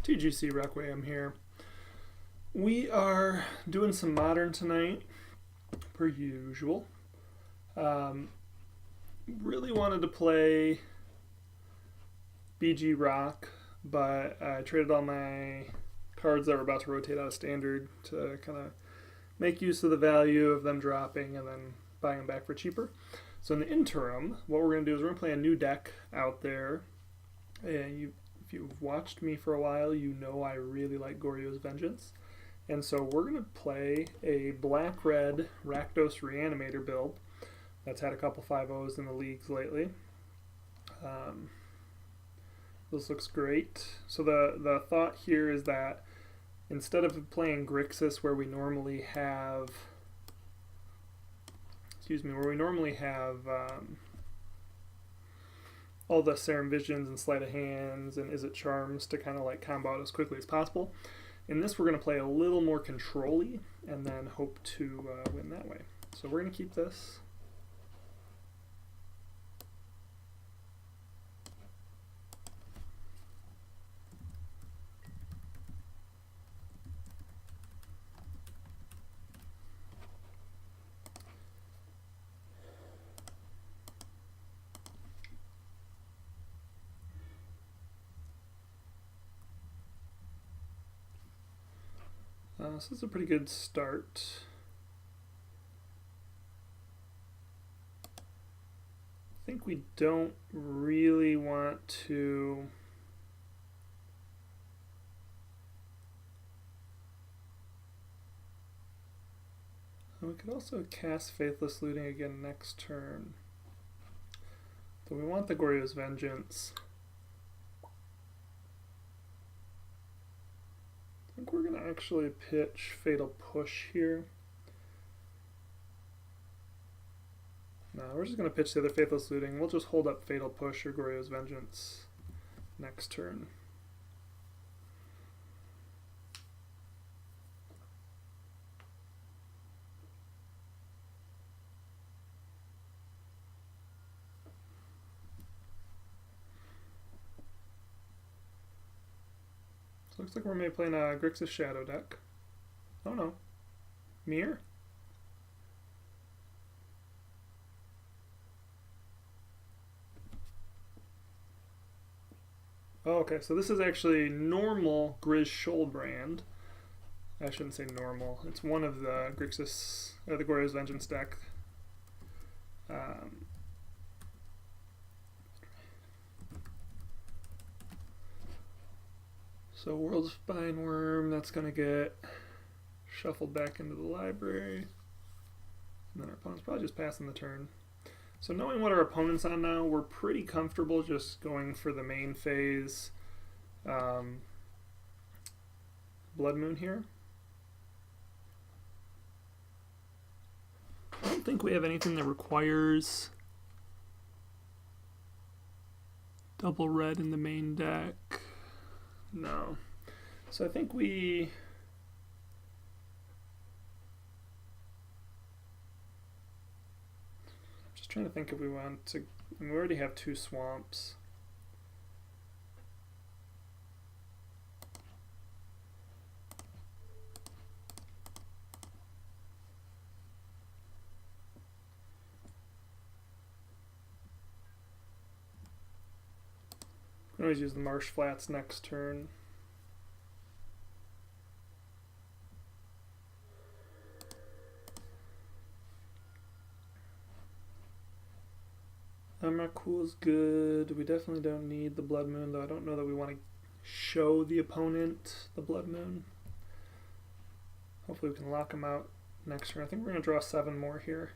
TGCRequiem here. We are doing some Modern tonight, per usual. Really wanted to play BG Rock, but I traded all my cards that were about to rotate out of Standard to kind of make use of the value of them dropping and then buying them back for cheaper. So in the interim, what we're going to do is we're going to play a new deck out there. And if you've watched me for a while, you know I really like Goryo's Vengeance. And so we're going to play a black-red Rakdos Reanimator build that's had a couple 5-0s in the leagues lately. This looks great. So the thought here is that instead of playing Grixis where we normally have all the Serum Visions and Sleight of Hands and Is It Charms to kind of like combo out as quickly as possible. In this, we're going to play a little more control-y and then hope to win that way. So we're going to keep this. So this is a pretty good start. I think we don't really want to we could also cast Faithless Looting again next turn. But we want the Goryo's Vengeance. I think we're going to actually pitch Fatal Push here. No, we're just going to pitch the other Faithless Looting. We'll just hold up Fatal Push or Goryo's Vengeance next turn. Looks like we're maybe playing a Grixis Shadow deck. Oh no. Mirror? Oh, okay, so this is actually normal Grishoalbrand. I shouldn't say normal. It's one of the Grixis, the Goryo's Vengeance deck. So World Spineworm, that's going to get shuffled back into the library. And then our opponent's probably just passing the turn. So knowing what our opponent's on now, we're pretty comfortable just going for the main phase Blood Moon here. I don't think we have anything that requires double red in the main deck. No. So I think I'm just trying to think if we want to, I mean, we already have 2 swamps. We can always use the Marsh Flats next turn. Cool is good. We definitely don't need the Blood Moon, though I don't know that we want to show the opponent the Blood Moon. Hopefully we can lock him out next turn. I think we're going to draw 7 more here.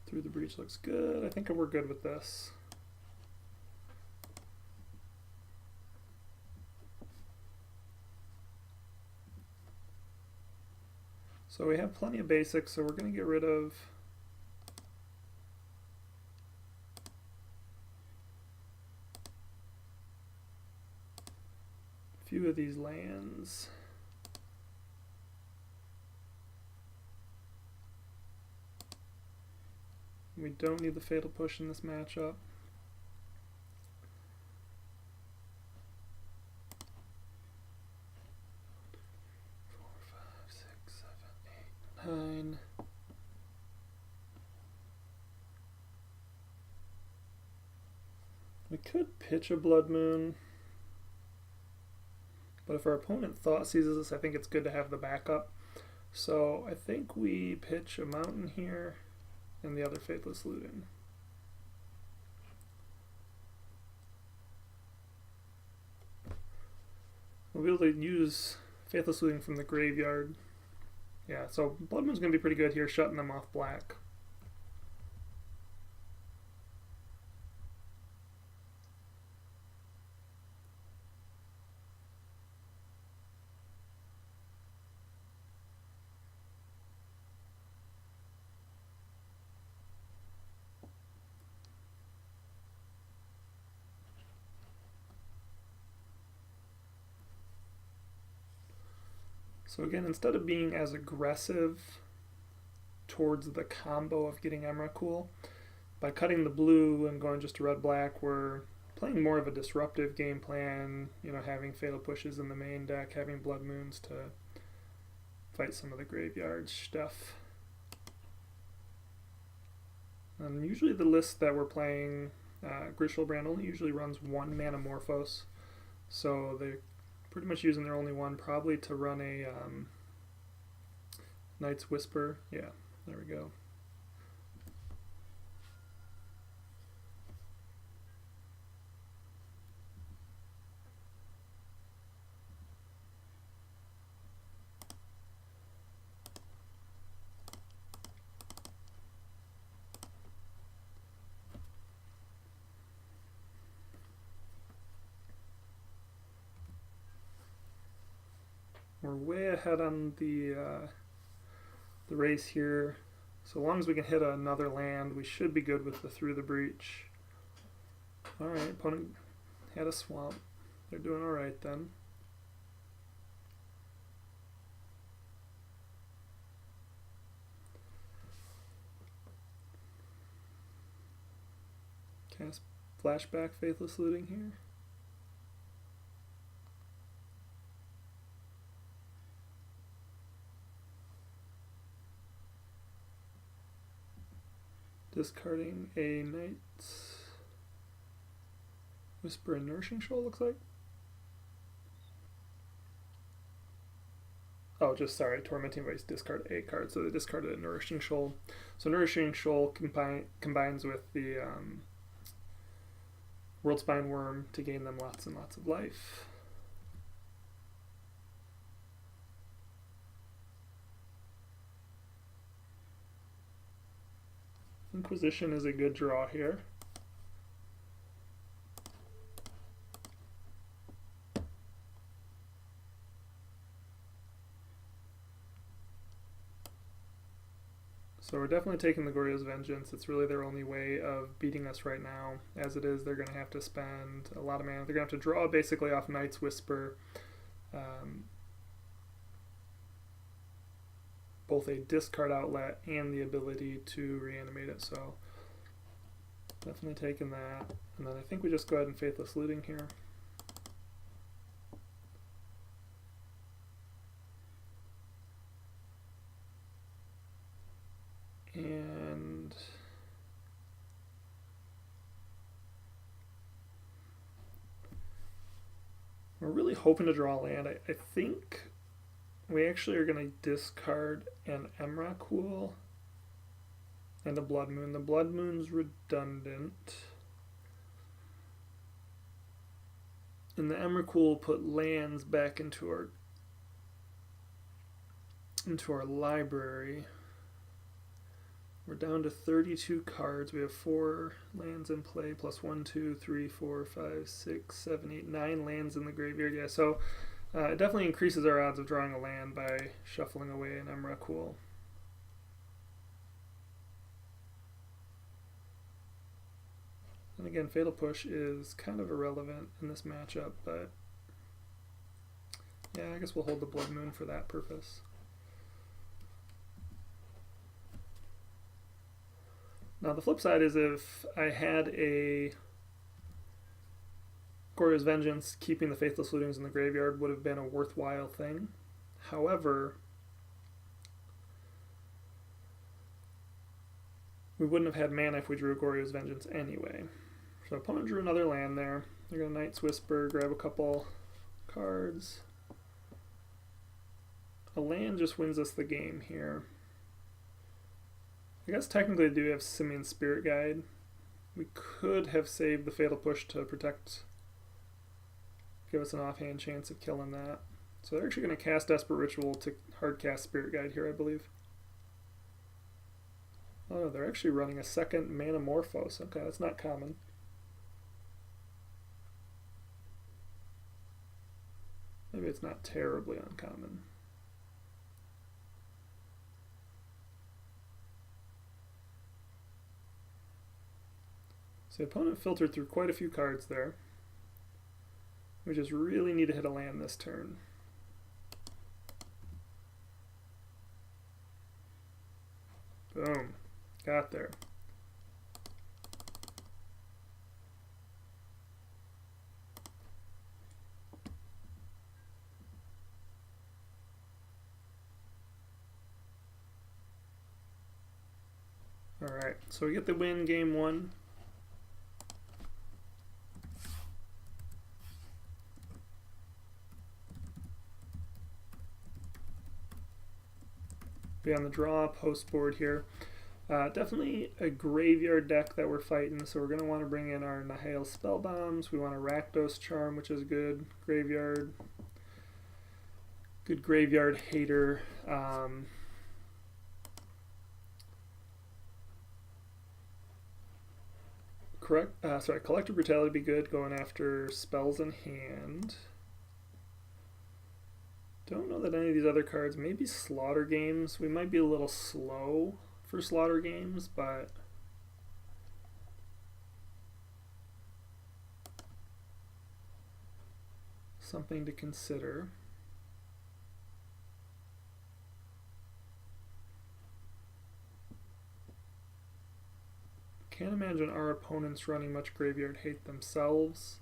Through the Breach looks good. I think we're good with this. So we have plenty of basics, so we're going to get rid of a few of these lands. We don't need the Fatal Push in this matchup. Nine. We could pitch a Blood Moon, but if our opponent Thought Seizes us, I think it's good to have the backup. So I think we pitch a Mountain here and the other Faithless Looting. We'll be able to use Faithless Looting from the graveyard. Yeah, so Blood Moon's going to be pretty good here, shutting them off black. So again, instead of being as aggressive towards the combo of getting Emrakul, by cutting the blue and going just to red-black, we're playing more of a disruptive game plan, you know, having Fatal Pushes in the main deck, having Blood Moons to fight some of the graveyard stuff. And usually the list that we're playing, Grishoalbrand only usually runs 1 mana Morphos, so they're pretty much using their only one, probably to run a Night's Whisper. Yeah, there we go. We're way ahead on the race here. So long as we can hit another land, we should be good with the Through the Breach. Alright, opponent had a swamp. They're doing alright then. Cast Flashback Faithless Looting here. Discarding a Night's Whisper and Nourishing Shoal, looks like. Oh, just sorry, Tormenting Vice discard a card, so they discarded a Nourishing Shoal. So Nourishing Shoal combines with the Worldspine Worm to gain them lots and lots of life. Inquisition is a good draw here. So we're definitely taking the Goryo's Vengeance. It's really their only way of beating us right now. As it is, they're going to have to spend a lot of mana. They're going to have to draw basically off Night's Whisper. Both a discard outlet and the ability to reanimate it, so definitely taking that. And then I think we just go ahead and Faithless Looting here. And we're really hoping to draw land. I think we actually are going to discard an Emrakul and a Blood Moon. The Blood Moon's redundant. And the Emrakul will put lands back into our library. We're down to 32 cards. We have 4 lands in play, plus 1, 2, 3, 4, 5, 6, 7, 8, 9 lands in the graveyard. Yeah, so it definitely increases our odds of drawing a land by shuffling away an Emrakul. And again, Fatal Push is kind of irrelevant in this matchup, but yeah, I guess we'll hold the Blood Moon for that purpose. Now the flip side is if I had a Goryo's Vengeance, keeping the Faithless Lootings in the graveyard would have been a worthwhile thing. However, we wouldn't have had mana if we drew a Goryo's Vengeance anyway. So opponent drew another land there. They're going to Night's Whisper, grab a couple cards. A land just wins us the game here. I guess technically they do have Simian Spirit Guide. We could have saved the Fatal Push to protect, give us an offhand chance of killing that. So they're actually going to cast Desperate Ritual to hard cast Spirit Guide here, I believe. Oh no, they're actually running a second Manamorphose. Okay, that's not common. Maybe it's not terribly uncommon. So the opponent filtered through quite a few cards there. We just really need to hit a land this turn. Boom. Got there. Alright, so we get the win game one. Be on the draw post board here. Definitely a graveyard deck that we're fighting, so we're going to want to bring in our Nihil Spell Bombs. We want a Rakdos Charm, which is good graveyard. Good graveyard hater. Collective Brutality would be good, going after spells in hand. Don't know that any of these other cards, maybe Slaughter Games. We might be a little slow for Slaughter Games, but something to consider. Can't imagine our opponents running much graveyard hate themselves.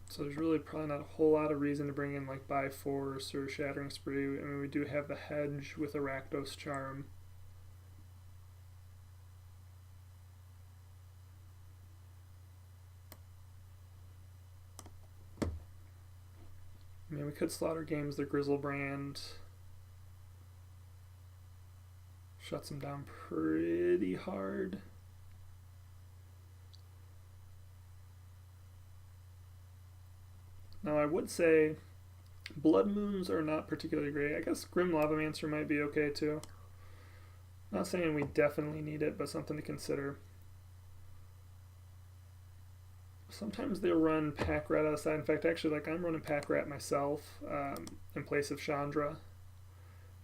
So there's really probably not a whole lot of reason to bring in like Buy Force or Shattering Spree. I mean, we do have the Hedge with a Rakdos Charm. I mean, we could Slaughter Games, the Grishoalbrand. Shuts them down pretty hard. Now I would say Blood Moons are not particularly great. I guess Grim Lavamancer might be okay too. Not saying we definitely need it, but something to consider. Sometimes they'll run Pack Rat outside. In fact, actually, like I'm running Pack Rat myself in place of Chandra.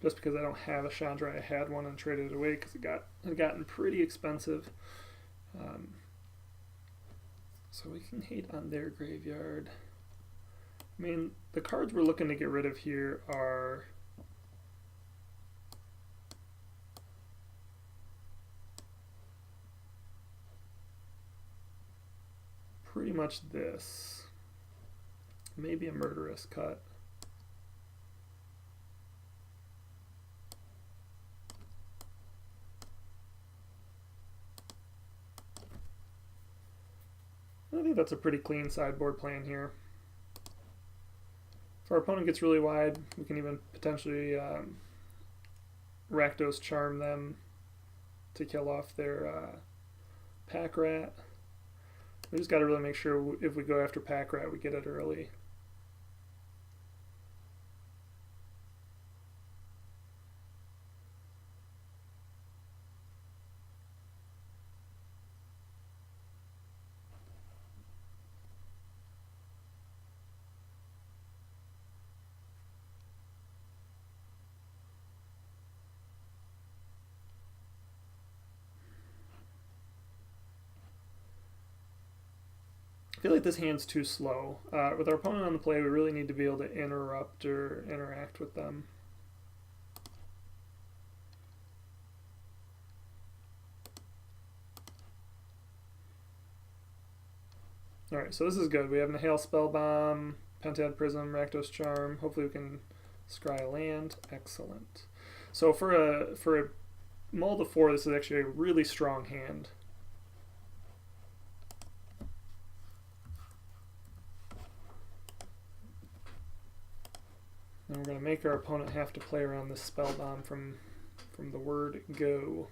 Just because I don't have a Chandra, I had one and traded it away because it had gotten pretty expensive. So we can hate on their graveyard. I mean, the cards we're looking to get rid of here are pretty much this. Maybe a Murderous Cut. I think that's a pretty clean sideboard plan here. If our opponent gets really wide, we can even potentially Rakdos Charm them to kill off their Pack Rat. We just got to really make sure if we go after Pack Rat, we get it early. I feel like this hand's too slow. With our opponent on the play, we really need to be able to interrupt or interact with them. Alright, so this is good. We have Nihil Spellbomb, Pentad Prism, Rakdos Charm. Hopefully we can scry a land. Excellent. So for a mull to 4, this is actually a really strong hand. And we're going to make our opponent have to play around this Spellbomb from the word go.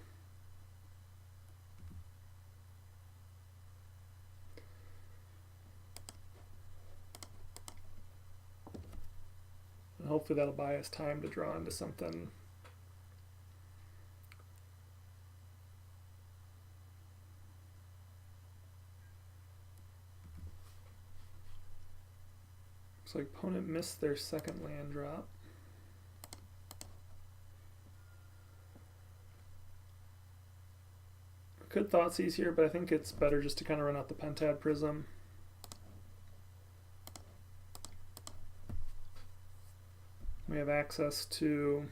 And hopefully that'll buy us time to draw into something. Looks like opponent missed their second land drop. Could Thoughtseize here, but I think it's better just to kind of run out the Pentad Prism. We have access to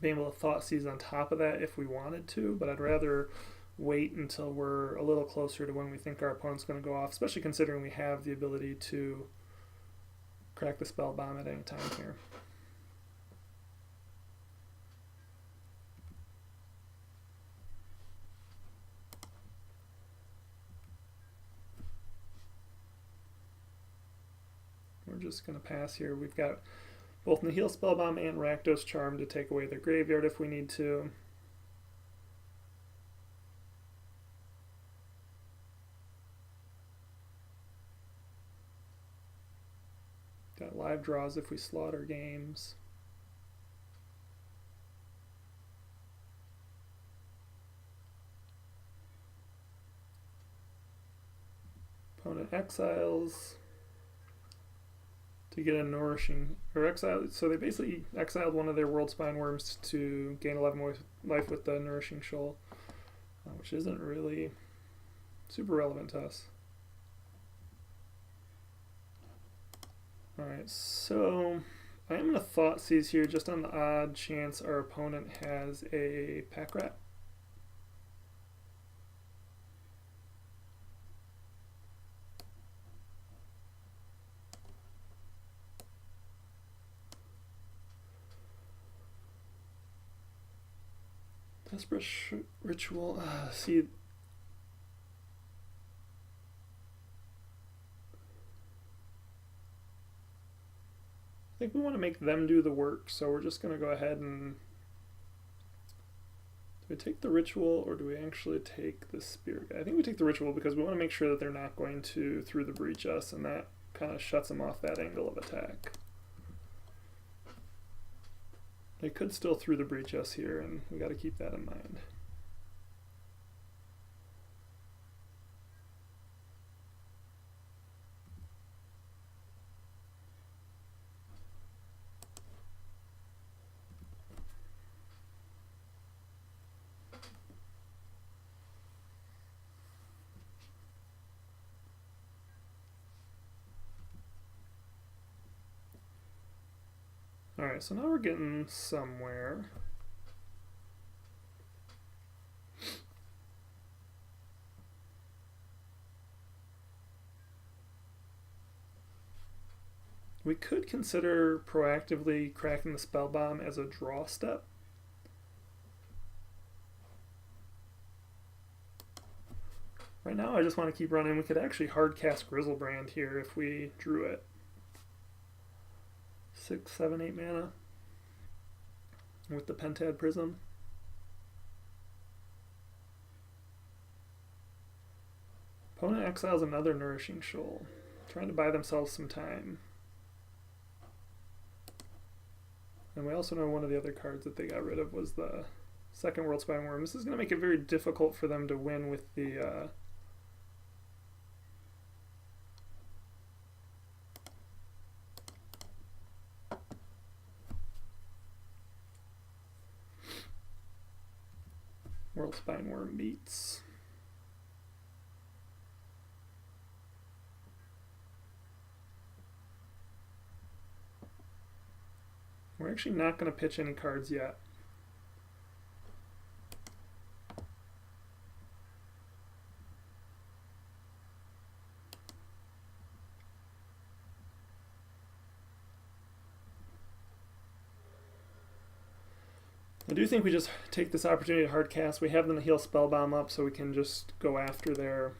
being able to Thoughtseize on top of that if we wanted to, but I'd rather wait until we're a little closer to when we think our opponent's going to go off, especially considering we have the ability to crack the Spellbomb at any time here. We're just going to pass here. We've got both Nihil Spellbomb and Rakdos Charm to take away their graveyard if we need to. Got live draws if we slaughter games. Opponent exiles to get a nourishing, or exile, so they basically exiled one of their World Spine Worms to gain 11 life with the Nourishing Shoal, which isn't really super relevant to us. Alright, so I am going to Thoughtseize here just on the odd chance our opponent has a Pack Rat. Desperate Ritual, see, I think we want to make them do the work, so we're just going to go ahead and, do we take the Ritual or do we actually take the Spirit Guide? I think we take the Ritual because we want to make sure that they're not going to Through the Breach us, and that kind of shuts them off that angle of attack. They could still Through the Breach us here, and we got to keep that in mind. Alright, so now we're getting somewhere. We could consider proactively cracking the Spellbomb as a draw step. Right now I just want to keep running. We could actually hard cast Grishoalbrand here if we drew it. 6, 7, 8 mana with the Pentad Prism. Opponent exiles another Nourishing Shoal, trying to buy themselves some time. And we also know one of the other cards that they got rid of was the second World Spine Worm. This is going to make it very difficult for them to win with the World Spine Worm beats. We're actually not going to pitch any cards yet. I do think we just take this opportunity to hard cast. We have them to heal Spellbomb up, so we can just go after their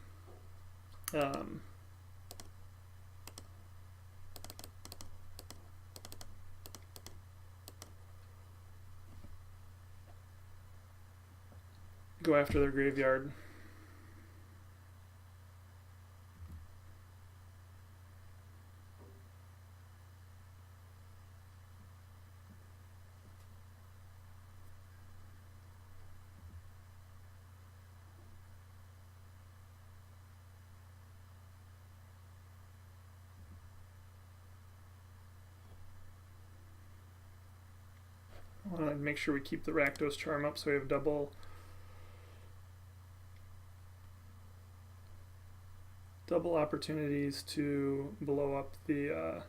graveyard. I want to make sure we keep the Rakdos charm up so we have double opportunities to blow up the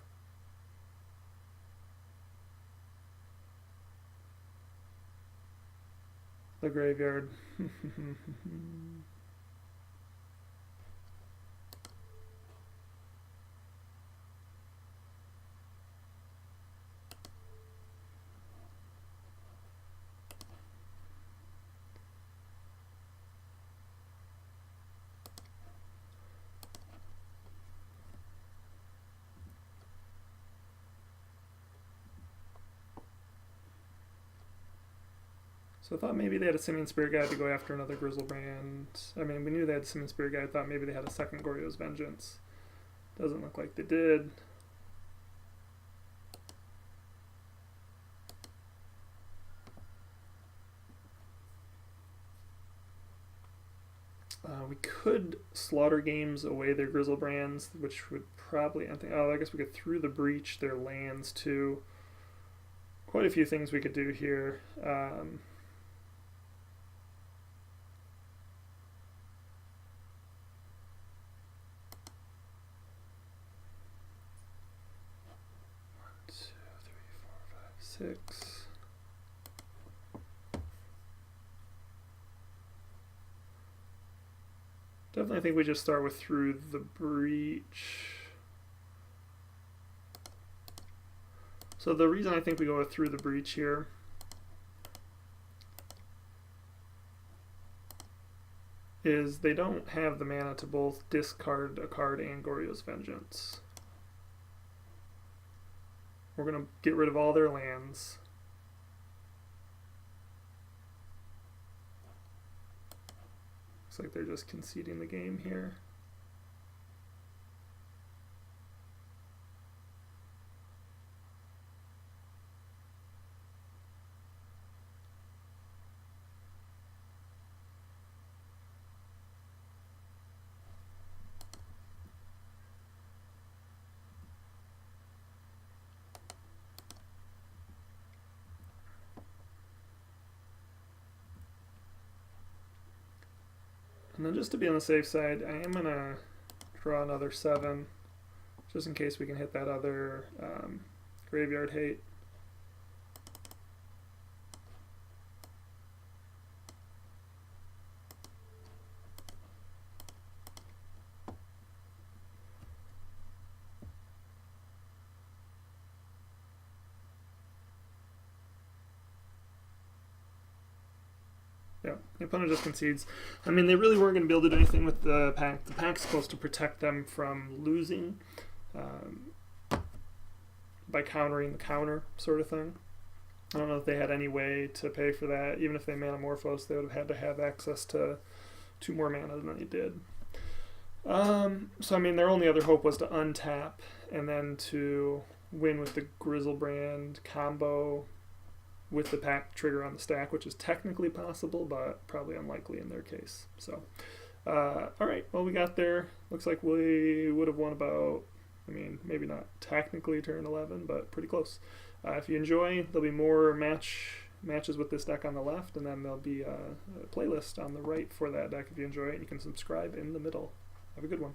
graveyard. So I thought maybe they had a Simian Spirit Guide to go after another Grishoalbrand. I mean, we knew they had a Simian Spirit Guide. I thought maybe they had a second Goryo's Vengeance. Doesn't look like they did. We could Slaughter Games away their Grishoalbrands, which would probably, I guess we could through the breach their lands too. Quite a few things we could do here. Six. Definitely think we just start with through the breach. So the reason I think we go through the breach here is they don't have the mana to both discard a card and Goryo's Vengeance. We're going to get rid of all their lands. Looks like they're just conceding the game here. And then just to be on the safe side, I am going to draw another 7, just in case we can hit that other graveyard hate. Yeah, the opponent just concedes. I mean, they really weren't going to be able to do anything with the pack. The pack's supposed to protect them from losing by countering the counter sort of thing. I don't know if they had any way to pay for that. Even if they Manamorphose, they would have had to have access to 2 more mana than they did. So, I mean, their only other hope was to untap and then to win with the Grishoalbrand combo with the pack trigger on the stack, which is technically possible, but probably unlikely in their case. So, alright, well, we got there. Looks like we would have won about, I mean, maybe not technically turn 11, but pretty close. If you enjoy, there'll be more matches with this deck on the left, and then there'll be a playlist on the right for that deck if you enjoy it. You can subscribe in the middle. Have a good one.